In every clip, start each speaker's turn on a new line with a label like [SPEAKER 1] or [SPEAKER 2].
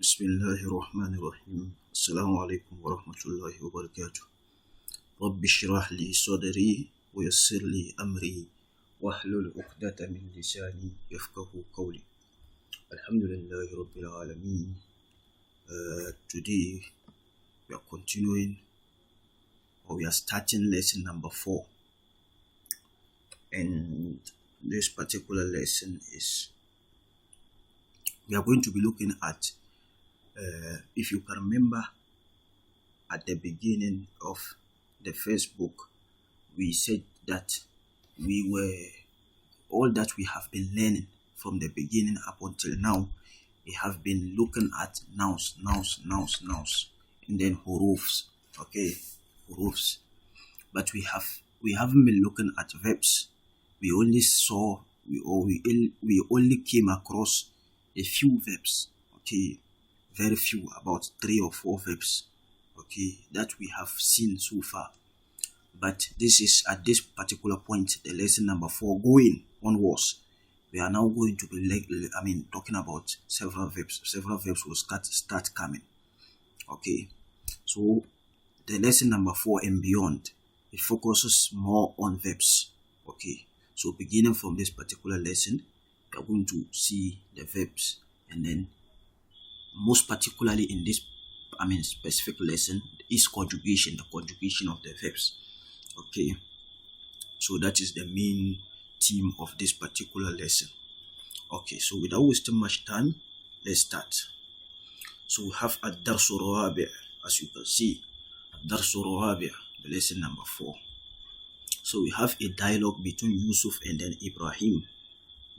[SPEAKER 1] بسم الله الرحمن الرحيم. السلام عليكم ورحمة الله وبركاته. رب اشرح لي صدري ويسر لي أمري واحلل عقدة من لساني يفقه قولي. الحمد لله رب العالمين. Today we are continuing, or we are starting lesson number 4, and this particular lesson is we are going to be looking at, if you can remember, at the beginning of the first book, we said that all that we have been learning from the beginning up until now, we have been looking at nouns, and then hurufs, hurufs. But we haven't been looking at verbs. We only came across a few verbs, very few, about 3 or 4 verbs, that we have seen so far. But this is at this particular point, the lesson number 4 going onwards. We are now going to be talking about several verbs. Several verbs will start coming. So the lesson number 4 and beyond, it focuses more on verbs. So beginning from this particular lesson, we are going to see the verbs, and then most particularly in this specific lesson is conjugation, the conjugation of the verbs. So that is the main theme of this particular lesson. So without wasting much time, let's start. So we have ad-darsu rabi', as you can see, ad-darsu rabi', the lesson number 4. So we have a dialogue between Yusuf and then Ibrahim,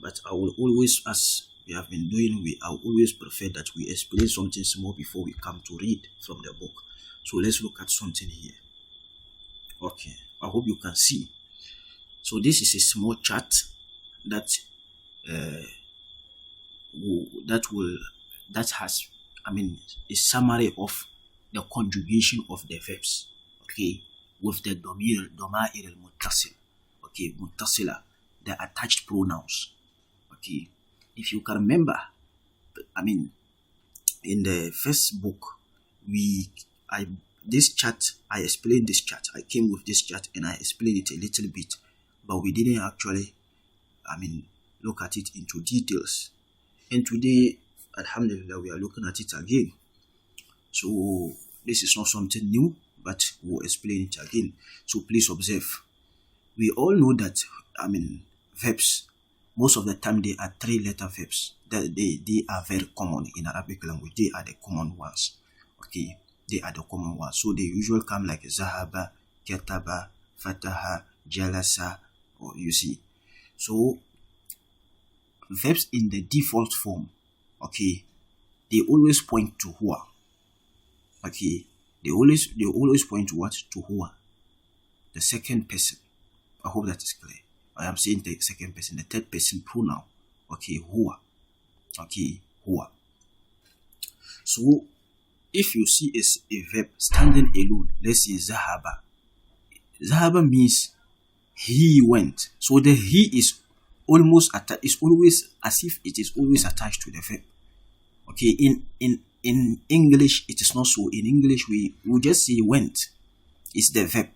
[SPEAKER 1] but I will always, as we have been doing, I always prefer that we explain something small before we come to read from the book. So let's look at something here. I hope you can see. So this is a small chart that has a summary of the conjugation of the verbs, with the dama'ir al-muttasil, muttasila, the attached pronouns. If you can remember, in the first book, I explained this chart. I came with this chart and I explained it a little bit, but we didn't actually, look at it into details. And today, alhamdulillah, we are looking at it again. So this is not something new, but we'll explain it again. So please observe. We all know that, verbs, most of the time they are 3-letter verbs. They are very common in Arabic language. They are the common ones. They are the common ones. So they usually come like zahaba, kataba, fataha, jalasa, or you see. So verbs in the default form, they always point to huwa. They always point to what? To huwa, the second person. I hope that is clear. I am saying the second person, the third person pronoun. Huwa. Huwa. So if you see a verb standing alone, let's say zahaba. Zahaba means he went. So the he is always as if it is always attached to the verb. In English, it is not so. In English, we just say went. It's the verb.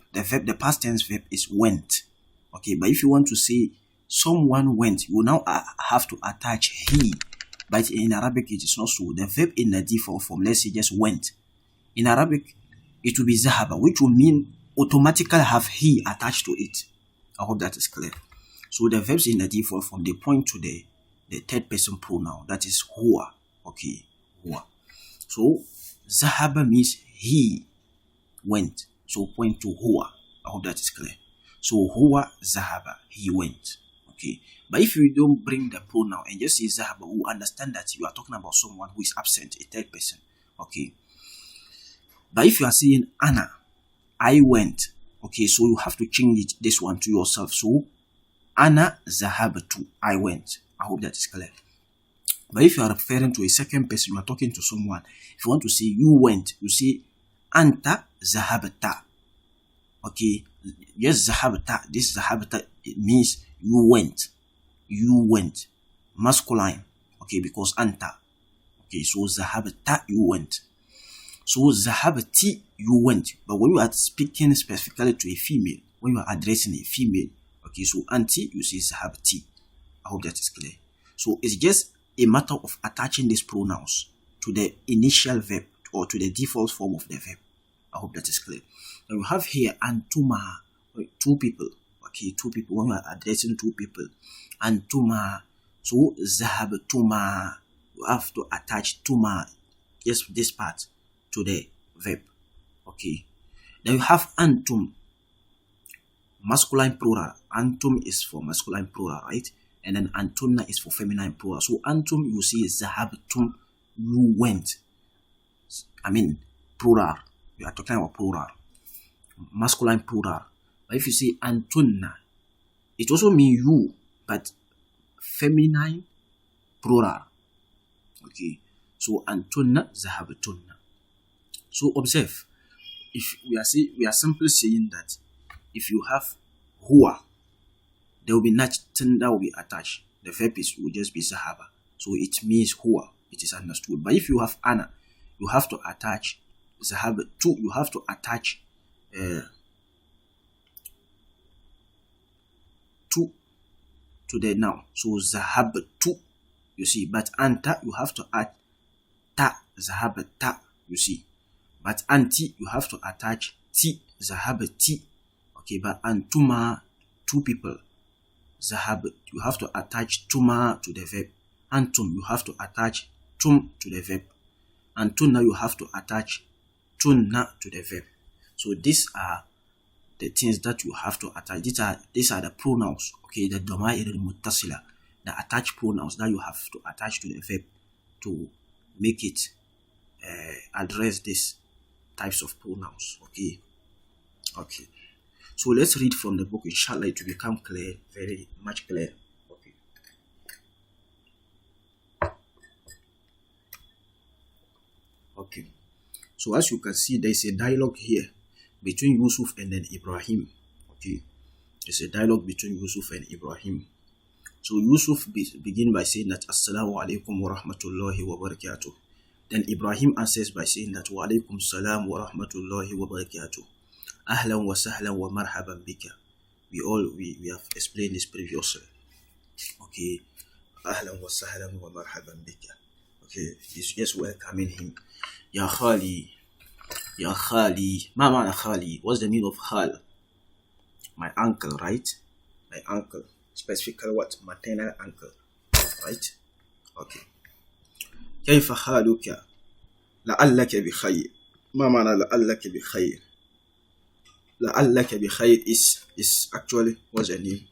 [SPEAKER 1] The past tense verb is went. But if you want to say someone went, you now have to attach he. But in Arabic, it is not so. The verb in the default form, let's say just went. In Arabic, it will be zahaba, which will mean automatically have he attached to it. I hope that is clear. So the verbs in the default form, they point to the third person pronoun, that is huwa. Huwa. So zahaba means he went. So point to huwa. I hope that is clear. So huwa zahaba, he went. But if you don't bring the pronoun and just say zahaba, we will understand that you are talking about someone who is absent, a third person. But if you are saying ana, I went, so you have to change this one to yourself. So ana zahabtu, I went. I hope that is clear. But if you are referring to a second person, you are talking to someone. If you want to say you went, you say anta zahabta. Yes, zahabta. This zahabta, it means you went. Masculine. Because anta. Okay, so zahabta, you went. So zahabti, you went. But when you are speaking specifically to a female, when you are addressing a female, okay, so anti, you say zahabti. I hope that is clear. So it's just a matter of attaching these pronouns to the initial verb or to the default form of the verb. I hope that is clear. Now we have here antuma, two people. Okay, two people. When you are addressing two people, antuma. So zahabtuma, you have to attach tuma, yes, this part to the verb. Okay. Then you have antum, masculine plural. Antum is for masculine plural, right? And then antunna is for feminine plural. So antum, you see zahabtum, you went. I mean plural. We are talking about plural, masculine plural. But if you say antunna, it also means you, but feminine plural. Okay, so antunna zahabtunna. So observe, if we are simply saying that if you have huwa, there will be nothing that will be attached. The verb will just be zahaba. So it means huwa. It is understood. But if you have ana, you have to attach zahaba to. You have to attach to the noun. So zahabtu, you see. But anta, you have to add ta, zahabta, you see. But anti, you have to attach ti, zahabti. Okay, but antuma, two people. Zahab, you have to attach tuma to the verb. Antum, you have to attach tum to the verb. Antuna, you have to attach tunna to the verb. So these are the things that you have to attach. These are the pronouns. Okay, the dama'ir al-muttasila, the attached pronouns that you have to attach to the verb to make it address these types of pronouns. Okay. Okay. So let's read from the book, inshallah, to become clear, very much clear. Okay. Okay. So as you can see, there is a dialogue here between Yusuf and then Ibrahim. Okay. There's a dialogue between Yusuf and Ibrahim. So Yusuf begin by saying that Assalamu alaikum wa rahmatullahi wa barakatuh. Then Ibrahim answers by saying that Wa alaikum salam wa rahmatullahi wa barakatuh. Ahlan wa sahlan wa marhaban bika. We have explained this previously. Okay. Ahlan wa sahlan wa marhaban bika. Okay. He's just welcoming him. Ya Khali. Ya Khali. Ma ma'na Khali? What's the meaning of Khal? My uncle, right? My uncle. Specifically what? Maternal uncle. Right? Okay. كيف خالك؟ لعلك بخير. ما معنى لعلك بخير؟ لعلك بخير is actually, what's the name?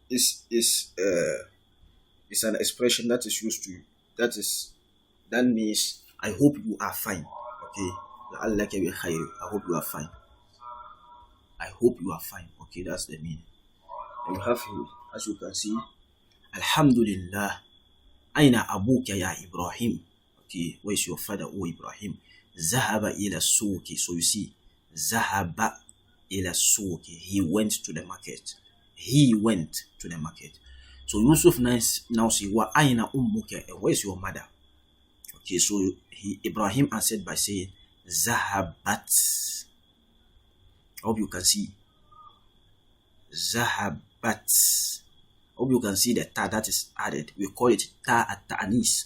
[SPEAKER 1] It's an expression that is used to, that means I hope you are fine. Okay. لعلك بخير. I hope you are fine. I hope you are fine. Okay, that's the meaning. And you have here, as you can see, Alhamdulillah. Aina abuka ya Ibrahim. Okay, where is your father, O Ibrahim? Zahaba ila suki. So you see, Zahaba ila suki. He went to the market. He went to the market. So Yusuf now say, Wa aina ummuka? And where is your mother? Okay, so Ibrahim answered by saying, Zahabat. I hope you can see. Zahabat. I hope you can see the ta that is added. We call it ta at ta'anis.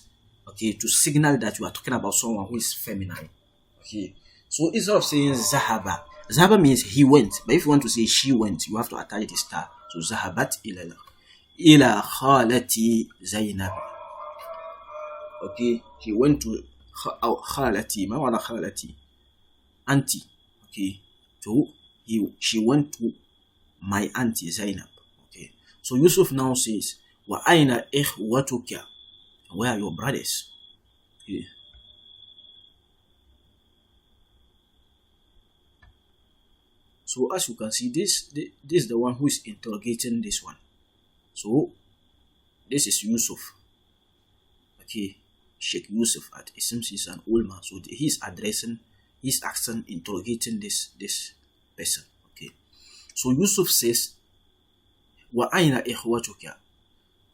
[SPEAKER 1] Okay, to signal that you are talking about someone who is feminine. Okay, so instead of saying zahaba, zahaba means he went. But if you want to say she went, you have to attach this ta. So zahabat ila khalati Zainab. Okay, he went to khalati. Ma wana khalati? Auntie. Okay, so she went to my auntie Zainab. Okay, so Yusuf now says, Wa aina ikhwatuka? Where are your brothers? Okay. So as you can see, this is the one who is interrogating this one. So this is Yusuf. Okay, Sheikh Yusuf. It seems he's an old man, so he's asking, interrogating this person. Okay, so Yusuf says, Wa aina ikhwatuka?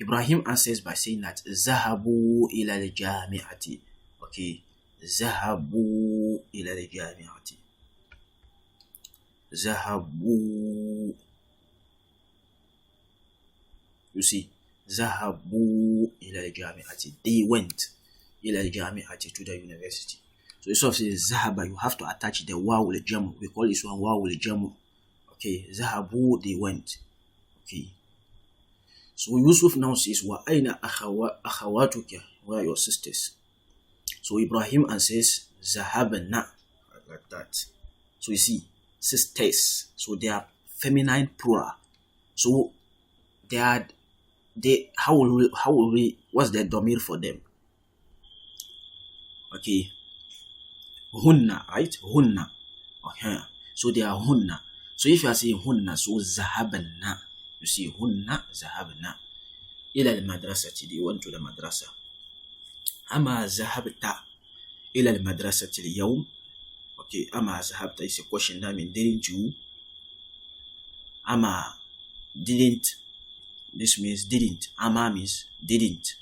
[SPEAKER 1] Ibrahim answers by saying that Zahabu ila al-jami'ati. Okay. Zahabu ila al-jami'ati. Zahabu. You see, Zahabu ila al-jami'ati. They went ila al-jami'ati to the university. So instead of saying Zahaba, you have to attach the waw al-jamu. We call this one waw al-jamu. Okay, Zahabu, they went. Okay. So Yusuf now says, Wa aina akhawatuka? Where are your sisters? So Ibrahim answers, Zahabna. Like that. So you see, sisters. So they are feminine plural. So how will we, what's the domir for them? Okay. Hunna, right? Hunna. Okay. So they are hunna. So if you are saying hunna, so zahabna. You see, hunna zahabna. Ila al-madrasati. They went to the madrasa. Ama zahabta ila al-madrasati al-yawm. Okay, ama zahabta is a question that means didn't you? Ama didn't. This means didn't. Ama means didn't.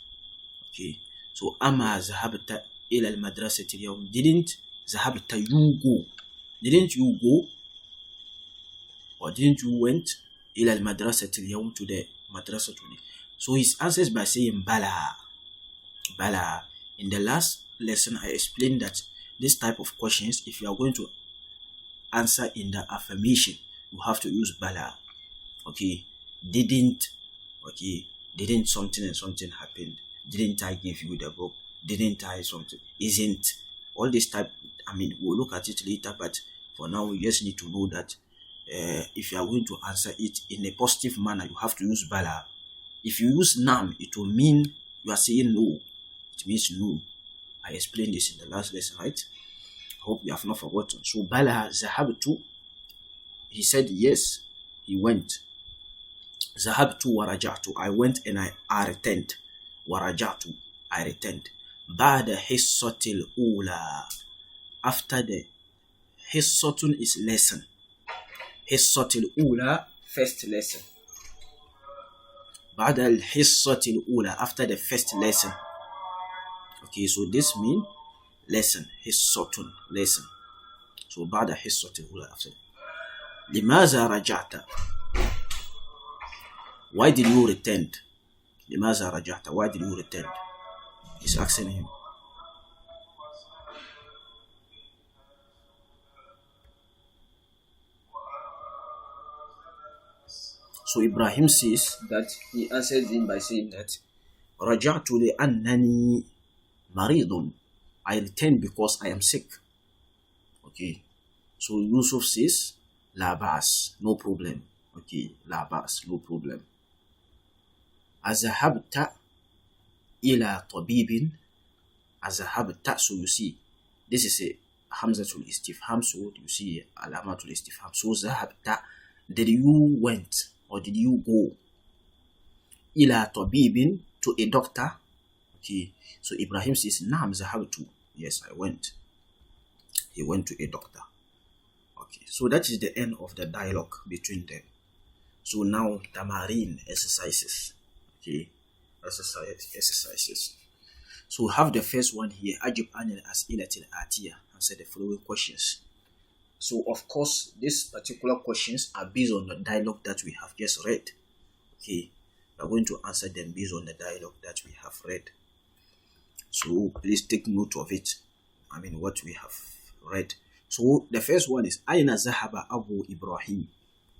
[SPEAKER 1] Okay. So ama zahabta ila al-madrasati al-yawm. Didn't zahabta you go. Didn't you go? Or didn't you went ila al-madrasati al-yawm to the madrasa today? So he answers by saying bala. Bala. In the last lesson, I explained that this type of questions, if you are going to answer in the affirmation, you have to use bala. Okay. Didn't. Okay. Didn't something and something happened? Didn't I give you the book? Didn't I something? Isn't. All this type, I mean, we'll look at it later, but for now, we just need to know that if you are going to answer it in a positive manner, you have to use bala. If you use nam, it will mean you are saying no. It means no. I explained this in the last lesson, right? I hope you have not forgotten. So bala zahabtu, he said yes, he went. Zahabtu warajatu, I went and I returned. Warajatu, I returned. Ba'da hissatil ula, after the hissatun is lesson. Hissatil ula, first lesson. Ba'da al-hissatil ula, after the first lesson. Okay, so this means lesson. Hissatun, lesson. So ba'da hissatil ula, after. Limaza raja'ta? Why did you return? Limaza raja'ta? Why did you return? He's asking him. So Ibrahim says that he answered him by saying that Raja'tu li'annani maridun. I returned because I am sick. Okay. So Yusuf says la ba'as, no problem. Okay, la ba'as, no problem. Azahabta ila tabibin. Azahabta, so you see, this is a hamzatul istifham, so you see alamatul istifham. So zahabta, did you went or did you go ila tabibin, to a doctor? Okay, so Ibrahim says naam zahabtu, yes, I went. He went to a doctor. Okay, so that is the end of the dialogue between them. So now tamarin, exercises. Okay, exercises. So we have the first one here. Ajib anil as'ilatil atiya. Answer the following questions. So of course, these particular questions are based on the dialogue that we have just read. Okay, we are going to answer them based on the dialogue that we have read. So please take note of it. I mean what we have read. So the first one is Aina Zahaba Abu Ibrahim.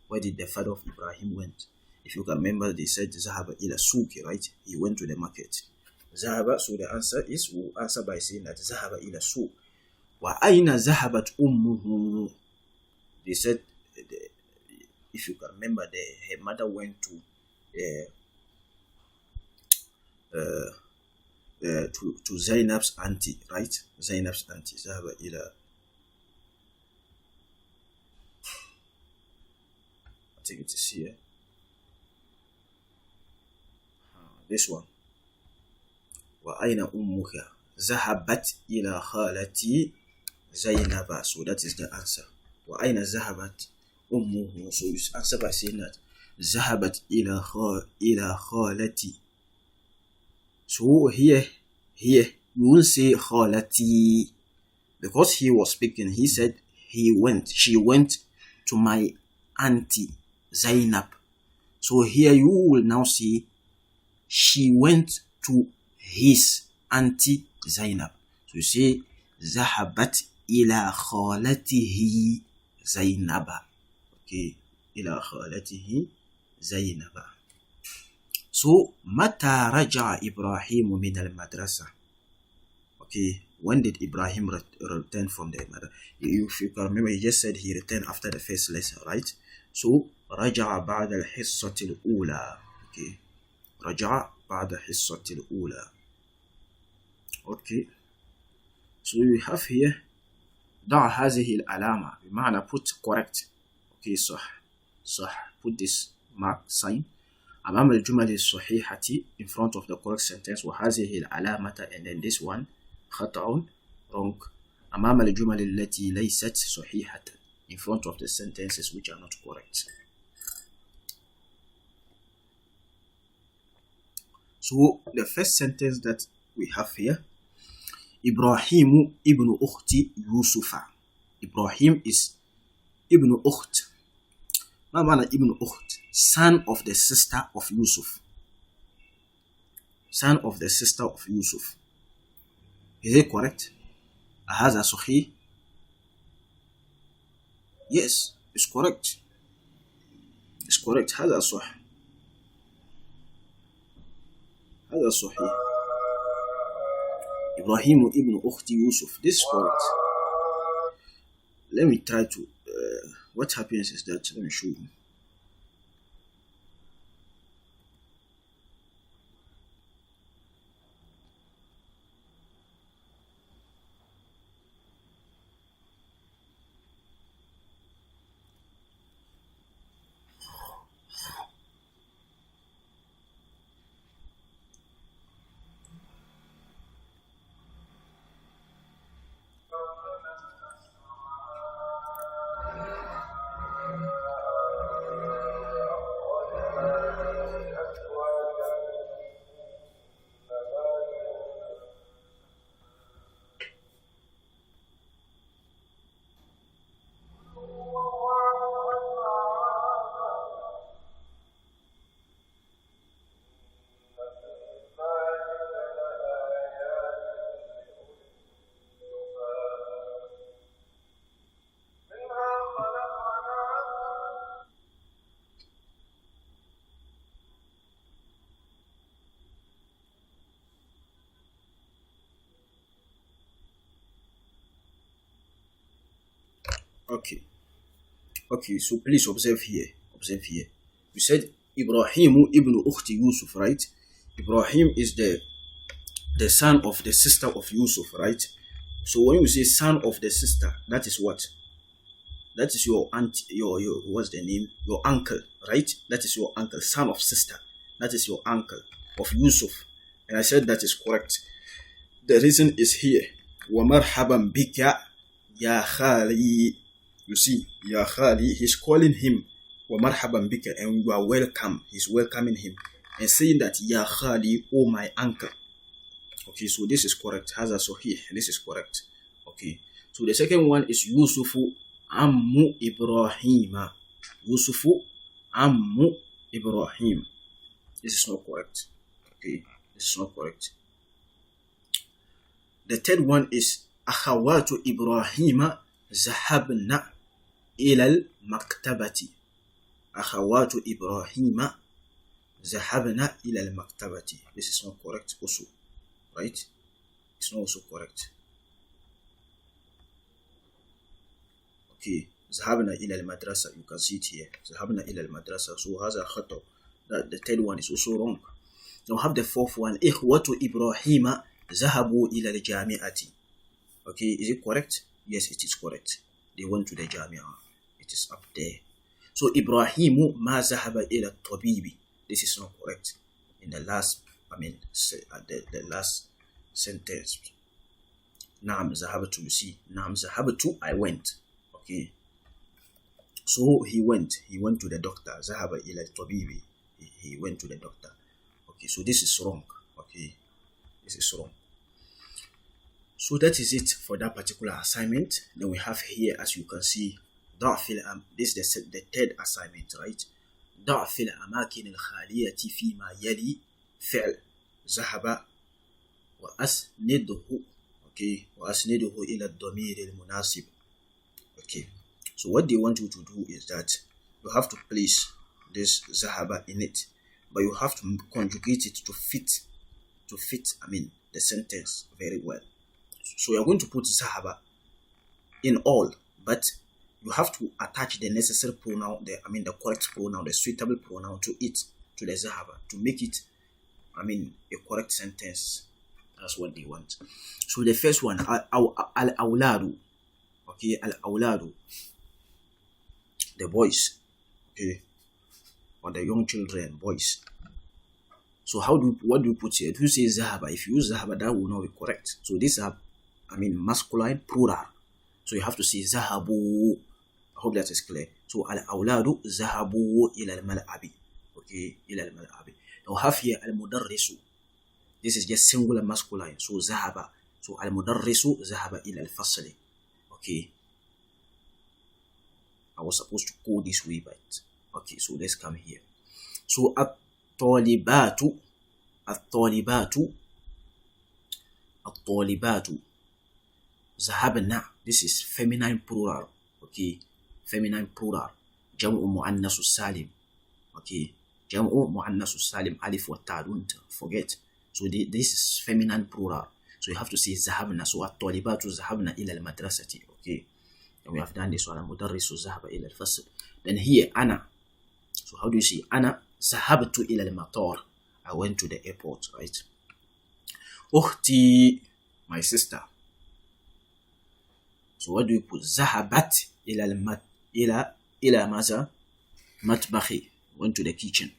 [SPEAKER 1] Where did the father of Ibrahim went? If you can remember, they said Zahaba ila suki, right? He went to the market. Zahaba, so the answer is, we'll answer by saying that Zahaba ila suq. Wa aina zahabat ummuhu. They said, if you can remember, her mother went to Zainab's auntie, right? Zainab's auntie. Zahaba ila. I think it is here. This one. Wa aina ummuka? Zahabat ila khalati Zainaba. So that is the answer. Wa aina zahabat ummuhu? So you answer by saying that Zahabat ila khalati So here, you won't say khalati, because he was speaking. He said she went to my auntie Zainab. So here you will now see she went to his auntie Zainab. So you say ذهبت إلى خالته زينب. Okay, إلى خالته زينب. So متى رجع إبراهيم من المدرسة? Okay, when did Ibrahim return from the madrasa? If you can remember, he just said he returned after the first lesson, right? So رجع بعد الحصة الأولى. Okay, رجع بعد الحصة الأولى. Okay, so we have here ضع هذه العلامة بمعنى put correct. Okay, صح, put this mark sign أمام الجمل الصحيحة in front of the correct sentence, وهذه العلامة, and then this one خطأ, wrong, أمام الجمل التي ليست صحيحة, in front of the sentences which are not correct. So the first sentence that we have here, Ibrahim ibn Ukhti Yusufa. Ibrahim is ibn Ukht. ما معنى ibn Ukht? Son of the sister of Yusuf. Son of the sister of Yusuf. Is it correct? هذا صحيح? Yes, it's correct. It's correct. هذا صح. هذا صحيح. Ibrahim ibn Ukhti Yusuf. This is correct. Let me try to. What happens is that, let me show you. Okay, so please observe here. You said Ibrahim ibn Ukhti Yusuf, right? Ibrahim is the son of the sister of Yusuf, right? So when you say son of the sister, that is what? That is your aunt, your what's the name? Your uncle, right? That is your uncle, son of sister. That is your uncle of Yusuf. And I said that is correct. The reason is here. وَمَرْحَبًا بِكَ يَا خَالِي. You see, Ya Khali, he's calling him وَمَرْحَبًا بِكَ, and you are welcome. He's welcoming him and saying that Ya Khali, oh my uncle. Okay, so this is correct. Haza Sahih. This is correct. Okay, so the second one is Yusufu Ammu Ibrahima. Yusufu Ammu Ibrahim. This is not correct. Okay, this is not correct. The third one is Akhawatu Ibrahima ذهبنا إلى المكتبة. أخوات إبراهيم ذهبنا إلى المكتبة. This is not correct also, right? It's not also correct. Okay, ذهبنا إلى المدرسة. You can see it here. ذهبنا إلى المدرسة. So هذا خطأ. The third one is also wrong. Now have the fourth one. إخوة إبراهيم ذهبوا إلى الجامعة. Okay, is it correct? Yes, it is correct. They went to the Jamia. It is up there. So Ibrahimu ma zahaba ila tabibi. This is not correct. In the last, the last sentence. Naam zahabatu, you see. Naam zahabatu, I went. Okay. So he went to the doctor. Zahaba ila tabibi. He went to the doctor. Okay, so this is wrong. Okay. it is wrong. So that is it for that particular assignment. Then we have here, as you can see, this is the third assignment, right? ضع في الأماكن الخالية فيما يلي فعل ذهب وأسنده إلى الضمير المناسب. Okay, so what they want you to do is that you have to place this ذهب in it, but you have to conjugate it to fit the sentence very well. So you're going to put ذهب in all, but you have to attach the necessary pronoun, the correct pronoun, the suitable pronoun to it, to the ذهب, to make it, a correct sentence. That's what they want. So the first one, al-awladu, okay, al-awladu, the boys, okay, or the young children, boys. So what do you put here? If you say ذهب, if you use ذهب, that will not be correct. So these are, masculine plural. So you have to say ذهبوا. I hope that is clear. So al-awladu ذهبوا إلى الملعب. Okay, إلى الملعب. Now have here al-mudarrisu. This is just singular masculine. So ذهب. So al-mudarrisu ذهب إلى الفصل. Okay. I was supposed to go this way, but okay, so let's come here. So الطالبات ذهبنا. This is feminine plural. Okay, feminine plural. جمع مؤنث السالم. Okay, جمع مؤنث السالم ألف والتاء, don't forget. So this is feminine plural. So you have to say ذهبنا. So الطالبات ذهبنا إلى المدرسة. Okay, and we have done this one. المدرس ذهب إلى الفصل. Then here أنا. So how do you say أنا ذهبت إلى المطار? I went to the airport, right? أختي, my sister. So what do you put? ذهبت إلى ماذا؟ مطبخي. Went to the kitchen.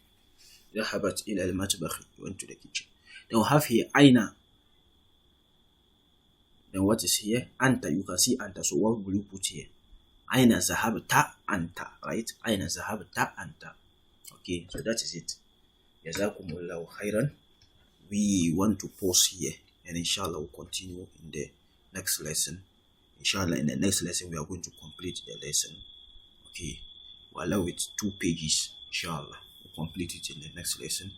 [SPEAKER 1] ذهبت إلى المطبخ. Went to the kitchen. Then we have here أين. Then what is here? أنت. You can see أنت. So what will you put here? أين ذهبت أنت, right? أين ذهبت أنت. Okay, so that is it. Jazakum Allahu Khairan. We want to pause here, and inshallah we'll continue in the next lesson. Inshallah, in the next lesson we are going to complete the lesson. Okay, we'll allow it 2 pages. Inshallah, we'll complete it in the next lesson.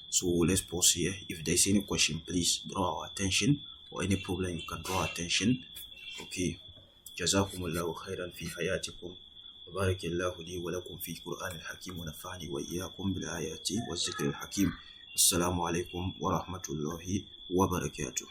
[SPEAKER 1] So let's pause here. If there's any question, please draw our attention, or any problem you can draw attention. Okay, Jazakum Allahu Khairan fi hayatikum. وبارك الله لي ولكم في القرآن الحكيم ونفعني وإياكم بالآيات والذكر الحكيم. السلام عليكم ورحمة الله وبركاته.